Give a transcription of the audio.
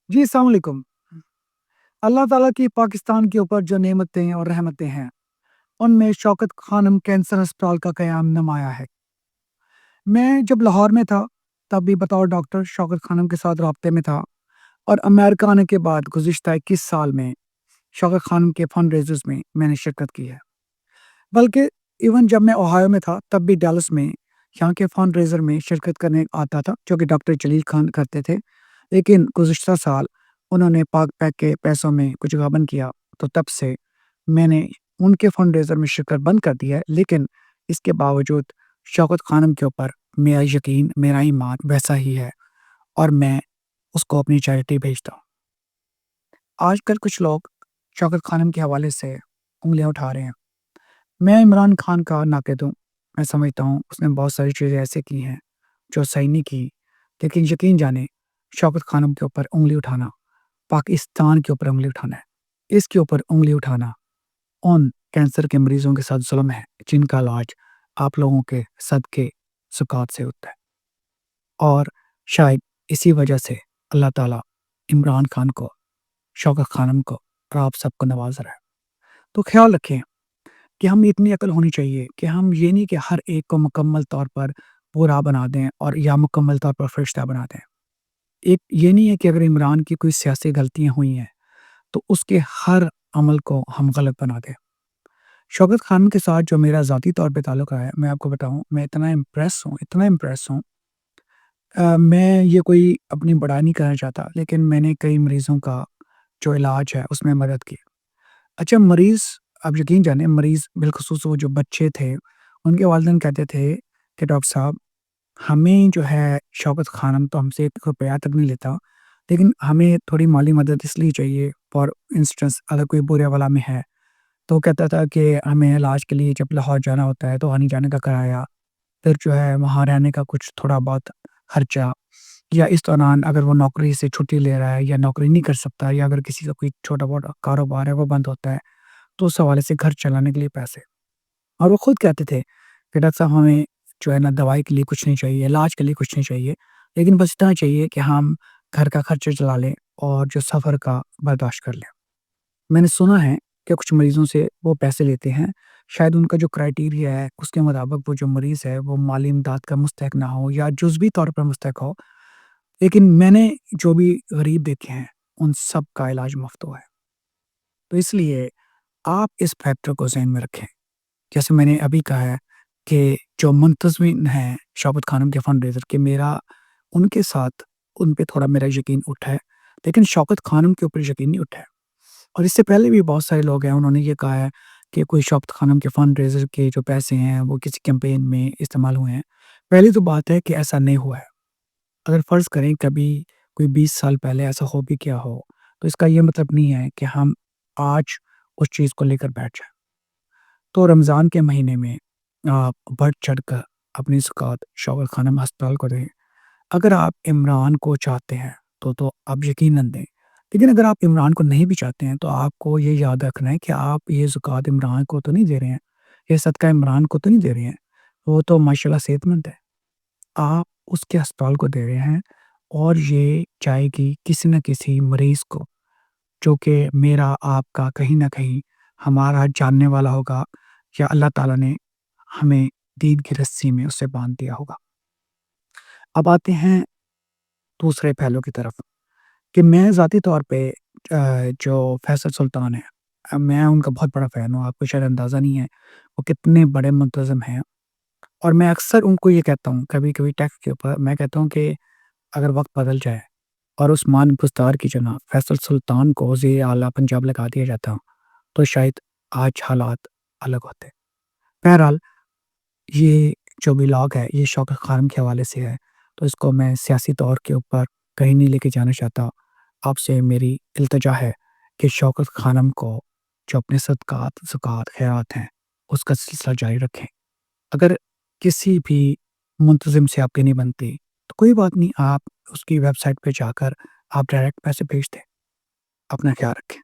जी, अस्सलाम वालेकुम। अल्लाह ताला की पाकिस्तान के ऊपर जो नेमतें और रहमतें हैं, उनमें शौकत खानम कैंसर अस्पताल का क़याम नुमायाँ है। मैं जब लाहौर में था, तब भी बतौर डॉक्टर शौकत खानम के साथ राब्ते में था और अमेरिका आने के बाद गुज़िश्ता 21 साल में शौकत खानम के फंड-रेज़र्स में मैंने शिरकत की है। बल्कि इवन जब मैं ओहायो में था, तब भी डैलस में यहाँ के फंड-रेज़र में शिरकत करने आता था, जो कि डॉक्टर जलील खान करते थे। लेकिन गुज़िश्ता साल उन्होंने पाक-पैक के पैसों में कुछ गबन किया, तो तब से मैंने उनके फंड-रेज़र में शिरकत बंद कर दी है। लेकिन इसके बावजूद शौकत खानम के ऊपर मेरा यकीन, मेरा ईमान वैसा ही है और मैं उसको अपनी चैरिटी भेजता हूँ। आजकल कुछ लोग शौकत खानम के हवाले से उँगलियाँ उठा रहे हैं। मैं इमरान खान का नाक़िद हूँ। मैं समझता हूँ उसने बहुत सारी चीज़ें ऐसे की हैं जो सही नहीं की। लेकिन यकीन जानिए शौकत खानम के ऊपर उँगली उठाना, पाकिस्तान के ऊपर उँगली उठाना है। इसके ऊपर उँगली उठाना उन कैंसर के मरीज़ों के साथ ज़ुल्म है, जिनका इलाज आप लोगों के सदक़े ज़कात से होता है। और शायद इसी वजह से अल्लाह ताला इमरान खान को, शौकत खानम को और आप सबको नवाज़ रहा है। तो ख़्याल रखें कि हमें इतनी अक्ल होनी चाहिए कि हम ये नहीं कि हर एक को मुकम्मल तौर पर बुरा बना दें और या मुकम्मल तौर पर फ़रिश्ता बना दें। एक ये नहीं है कि अगर इमरान की कोई सियासी गलतियाँ हुई हैं, तो उसके हर अमल को हम गलत बना दें। शौकत खानम के साथ जो मेरा ज़ाती तौर पे ताल्लुक़ रहा है, मैं आपको बताऊँ, मैं इतना इम्प्रेस हूँ। मैं ये कोई अपनी बड़ाई नहीं करना चाहता, लेकिन मैंने कई मरीज़ों का जो इलाज है, उसमें मदद की। अच्छा मरीज़ आप यकीन जानिए मरीज़ बिलख़ुसूस वो जो बच्चे थे, उनके वालिदैन कहते थे कि डॉक्टर साहब हमें जो है शौकत खानम तो हमसे ₹1 तक नहीं लेता, लेकिन हमें थोड़ी माली मदद इसलिए चाहिए फॉर इंस्टेंस अगर कोई बुरे वाला में है, तो वो कहता था कि हमें इलाज के लिए जब लाहौर जाना होता है, तो आने-जाने का किराया, फिर जो है वहाँ रहने का कुछ थोड़ा बहुत खर्चा या इस दौरान अगर वो नौकरी से छुट्टी ले रहा है या नौकरी नहीं कर सकता या अगर किसी का कोई छोटा-मोटा कारोबार है, वो बंद होता है, तो उस हवाले से घर चलाने के लिए पैसे। और वो खुद कहते थे कि डॉक्टर साहब हमें जो है ना दवाई के लिए कुछ नहीं चाहिए, इलाज के लिए कुछ नहीं चाहिए, लेकिन बस इतना चाहिए कि हम घर का खर्चा चला लें और जो सफ़र का बर्दाश्त कर लें। मैंने सुना है कि कुछ मरीज़ों से वो पैसे लेते हैं, शायद उनका जो क्राइटेरिया है, उसके मुताबिक वो जो मरीज़ है, वो माली इमदाद का मुस्तहिक ना हो या जुज़वी तौर पर मुस्तहिक हो। लेकिन मैंने जो भी गरीब देखे हैं, उन सब का इलाज मुफ़्त हुआ है। तो इसलिए आप इस फैक्टर को ज़हन में रखें। जैसे मैंने अभी कहा है कि जो मुंतज़मिन हैं शौकत खानम के फंड-रेज़र के मेरा उनके साथ उन पे थोड़ा मेरा यकीन उठा है, लेकिन शौकत खानम के ऊपर यकीन नहीं उठा है। और इससे पहले भी बहुत सारे लोग हैं उन्होंने ये कहा है कि कोई शौकत खानम के फंड-रेज़र के जो पैसे हैं वो किसी कैंपेन में इस्तेमाल हुए हैं। पहली तो बात है कि ऐसा नहीं हुआ है। अगर फ़र्ज़ करें कभी कोई 20 साल पहले ऐसा हो भी गया हो, तो इसका ये मतलब नहीं है कि हम आज उस चीज़ को लेकर बैठ जाएँ। तो रमज़ान के महीने में आप बढ़-चढ़ कर अपनी ज़कात शौकत खानम अस्पताल को दें। अगर आप इमरान को चाहते हैं, तो आप यकीनन दें। लेकिन अगर आप इमरान को नहीं भी चाहते हैं, तो आपको ये याद रखना है कि आप ये ज़कात इमरान को तो नहीं दे रहे हैं, ये सदका इमरान को तो नहीं दे रहे हैं। वो तो माशाल्लाह सेहतमंद है। आप उसके अस्पताल को दे रहे हैं और ये जाएगी किसी न किसी मरीज़ को, जो कि मेरा आपका कहीं न कहीं हमारा जानने वाला होगा या अल्लाह ताला ने हमें दीन की रस्सी में उसे बाँध दिया होगा। अब आते हैं दूसरे पहलू की तरफ कि मैं ज़ाती तौर पे जो फैसल सुल्तान हैं मैं उनका बहुत बड़ा फ़ैन हूँ, आपको शायद अंदाज़ा नहीं है, वो कितने बड़े मुंतज़िम हैं और मैं अक्सर उनको ये कहता हूँ, कभी-कभी टेक्स्ट के ऊपर मैं कहता हूँ कि अगर वक़्त बदल जाए और उस्मान बुज़दार की जगह फैसल सुल्तान को वज़ीर आला पंजाब लगा दिया जाता, तो शायद आज हालात अलग होते। बहरहाल ये जो व्लॉग है, ये शौकत खानम के हवाले से है, तो इसको मैं सियासी तौर के ऊपर कहीं नहीं लेके जाना चाहता। आपसे मेरी इल्तिजा है कि शौकत खानम को जो अपने सदक़ात, ज़कात, खैरात हैं, उसका सिलसिला जारी रखें। अगर किसी भी मुंतज़िम से आपकी नहीं बनती, तो कोई बात नहीं, आप उसकी वेबसाइट पे जाकर आप डायरेक्ट पैसे भेज दें। अपना ख़्याल रखें।